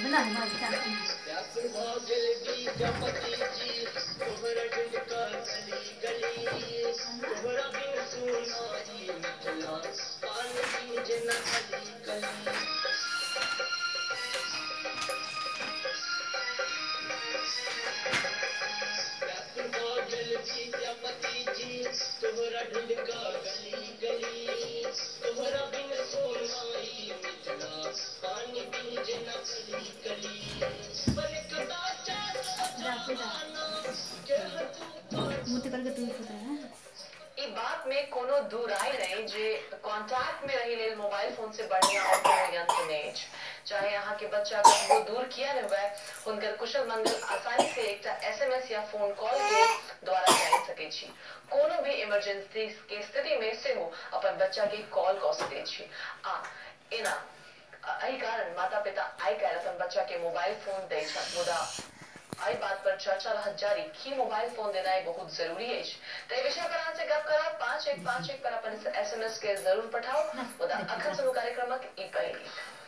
बना ई बात में कोनो दूर आई नहीं जे कांटेक्ट में रही लेल मोबाइल फोन से बढ़िया और कोनो यंत्र नहीं। चाहे यहाँ के बच्चा कतबो दूर किया न हुए, हुनकर कुशल मंगल आसानी से एक एसएमएस या फोन कॉल के द्वारा जान सके छी। कोनो भी इमरजेंसी के स्थिति में से हो अपन बच्चा के कॉल कर सके छी। आ एना एही कारण माता पिता आई काल्हि अपन बच्चा के मोबाइल फोन दै छथि। मुदा आई बात पर चर्चा रहत जारी कि मोबाइल फोन देना बहुत जरूरी है। तो विषय पर आज से गप करा 5151 पर अपन एसएमएस के जरूर पठाओ। मुदा अखन सुनो कार्यक्रमक ई पहली